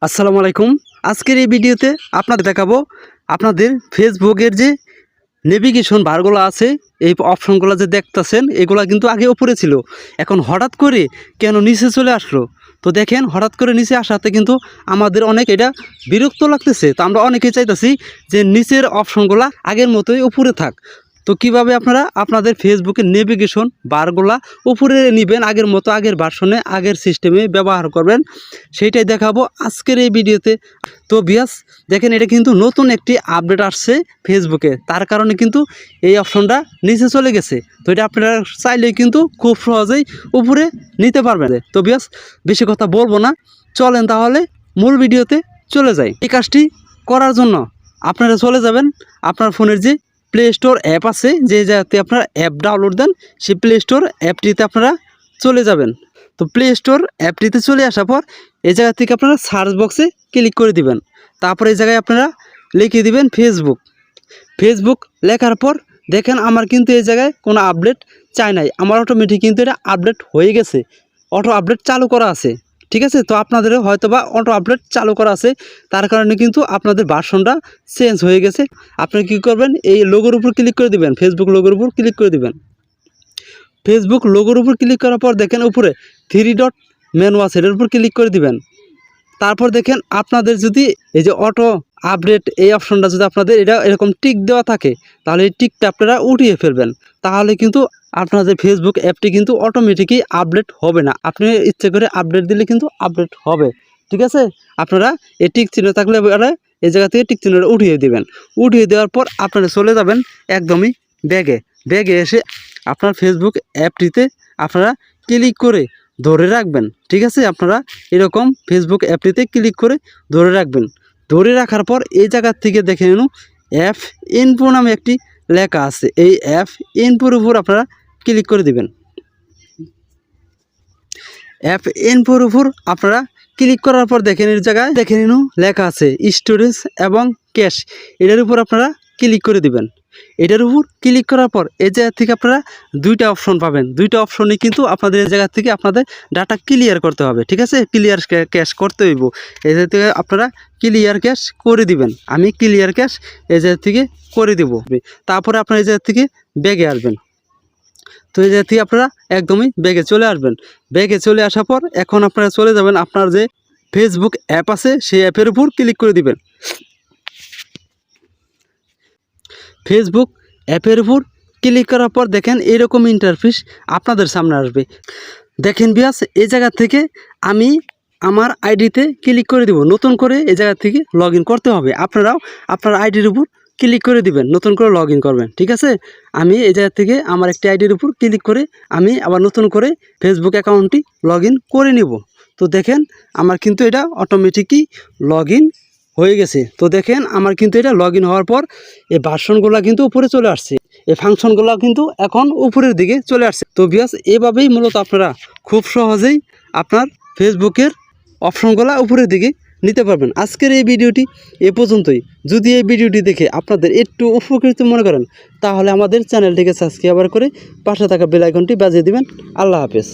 আসসালামু আলাইকুম। আজকের এই ভিডিওতে আপনাদের দেখাবো আপনাদের ফেসবুকের যে নেভিগেশন বারগুলো আছে, এই অপশনগুলো যে দেখতেছেন এগুলা কিন্তু আগে উপরে ছিল, এখন হঠাৎ করে কেন নিচে চলে আসলো। তো দেখেন হঠাৎ করে নিচে আসাতে কিন্তু আমাদের অনেক এটা বিরক্ত লাগতেছে। তো আমরা অনেকেই চাইতেছি যে নিচের অপশনগুলো আগের মতোই উপরে থাক। তো কিভাবে আপনারা আপনাদের ফেসবুকের নেভিগেশন বারগুলা উপরে নেবেন, আগের মতো আগের ভার্সনে আগের সিস্টেমে ব্যবহার করবেন, সেইটাই দেখাবো আজকের এই ভিডিওতে। তো বিয়াস দেখেন এটা কিন্তু নতুন একটি আপডেট আসছে ফেসবুকে, তার কারণে কিন্তু এই অপশনটা নিচে চলে গেছে। তো এটা আপনারা চাইলেই কিন্তু খুব সহজেই উপরে নিতে পারবেন। তো বিয়াস বেশি কথা বলবো না, চলেন তাহলে মূল ভিডিওতে চলে যাই। এই কাজটি করার জন্য আপনারা চলে যাবেন আপনার ফোনের যে প্লে স্টোর অ্যাপ আছে, যে যাতে আপনারা অ্যাপ ডাউনলোড দেন, সেই প্লে স্টোর অ্যাপটিতে আপনারা চলে যাবেন। তো প্লে স্টোর অ্যাপটিতে চলে আসার পর এই জায়গা থেকে আপনারা সার্চ বক্সে ক্লিক করে দিবেন। তারপর এই জায়গায় আপনারা লিখে দিবেন ফেসবুক। ফেসবুক লেখার পর দেখেন আমার কিন্তু এই জায়গায় কোনো আপডেট চাই নাই, আমার অটোমেটিক কিন্তু এটা আপডেট হয়ে গেছে, অটো আপডেট চালু করা আছে। ঠিক আছে, তো আপনাদেরও হয়তো বা অটো আপডেট চালু করা আছে, তার কারণে কিন্তু আপনাদের ভার্সনটা চেঞ্জ হয়ে গেছে। আপনি কী করবেন, এই লোগোর উপর ক্লিক করে দিবেন, ফেসবুক লোগোর উপর ক্লিক করে দিবেন। ফেসবুক লোগোর উপর ক্লিক করার পর দেখেন উপরে 3 ডট মেনু আছে, এটার উপর ক্লিক করে দিবেন। তারপর দেখেন আপনাদের যদি এই যে অটো আপডেট এই অপশনটা যদি আপনাদের এটা এরকম টিক দেওয়া থাকে, তাহলে এই টিকটা আপনারা উঠিয়ে ফেলবেন। তাহলে কিন্তু আপনাদের ফেসবুক অ্যাপটি কিন্তু অটোমেটিকই আপডেট হবে না, আপনি ইচ্ছে করে আপডেট দিলে কিন্তু আপডেট হবে। ঠিক আছে, আপনারা এই টিক চিহ্ন থাকলে এই জায়গা থেকে টিক চিহ্নটা উঠিয়ে দেবেন। উঠিয়ে দেওয়ার পর আপনারা চলে যাবেন একদমই ব্যাগে এসে আপনার ফেসবুক অ্যাপটিতে আপনারা ক্লিক করে ধরে রাখবেন। ঠিক আছে, আপনারা এরকম ফেসবুক অ্যাপটিতে ক্লিক করে ধরে রাখবেন। ধরে রাখার পর এই জায়গার থেকে দেখে নিন অ্যাপ ইনফো নামে একটি লেখা আছে, এই অ্যাপ ইনফোর উপর আপনারা ক্লিক করে দিবেন। অ্যাপ ইনফোর উপর আপনারা ক্লিক করার পর দেখেন এর জায়গায় দেখে নিন লেখা আছে স্টোরেজ এবং ক্যাশ, এটার উপর আপনারা ক্লিক করে দিবেন। এটার উপর ক্লিক করার পর এই জায়গা থেকে আপনারা দুইটা অপশন পাবেন, দুইটা অপশনই কিন্তু আপনাদের এই জায়গা থেকে আপনাদের ডাটা ক্লিয়ার করতে হবে। ঠিক আছে, ক্লিয়ার ক্যাশ করতে হইব, এই জায়গা থেকে আপনারা ক্লিয়ার ক্যাশ করে দিবেন। আমি ক্লিয়ার ক্যাশ এই জায়গা থেকে করে দিব। তারপরে আপনারা এই জায়গা থেকে ব্যাগে আসবেন। তো এই জায়গা থেকে আপনারা একদমই ব্যাগে চলে আসবেন। ব্যাগে চলে আসার পর এখন আপনারা চলে যাবেন আপনার যে ফেসবুক অ্যাপ আছে সেই অ্যাপের উপর ক্লিক করে দিবেন। ফেসবুক অ্যাপের উপর ক্লিক করার পর দেখেন এরকম ইন্টারফেস আপনাদের সামনে আসবে। দেখেন বিয়াস এই জায়গা থেকে আমি আমার আইডিতে ক্লিক করে দিব, নতুন করে এই জায়গা থেকে লগ ইন করতে হবে। আপনারাও আপনার আইডির উপর ক্লিক করে দিবেন, নতুন করে লগ ইন করবেন। ঠিক আছে, আমি এই জায়গা থেকে আমার একটি আইডির উপর ক্লিক করে আমি আবার নতুন করে ফেসবুক অ্যাকাউন্টটি লগ ইন করে নিব। তো দেখেন আমার কিন্তু এটা অটোমেটিকই লগ ইন হয়ে গেছে। তো দেখেন আমার কিন্তু এটা লগ ইন হওয়ার পর এই ভার্সনগুলো কিন্তু উপরে চলে আসছে, এই ফাংশনগুলো কিন্তু এখন উপরের দিকে চলে আসছে। তো বিয়াস এভাবেই মূলত আপনারা খুব সহজেই আপনার ফেসবুকের অপশনগুলো উপরের দিকে নিতে পারবেন। আজকের এই ভিডিওটি এ পর্যন্তই। যদি এই ভিডিওটি দেখে আপনাদের একটু উপকৃত মনে করেন, তাহলে আমাদের চ্যানেলটিকে সাবস্ক্রাইব করে পাশে থাকা বেল আইকনটি বাজিয়ে দিবেন। আল্লাহ হাফেজ।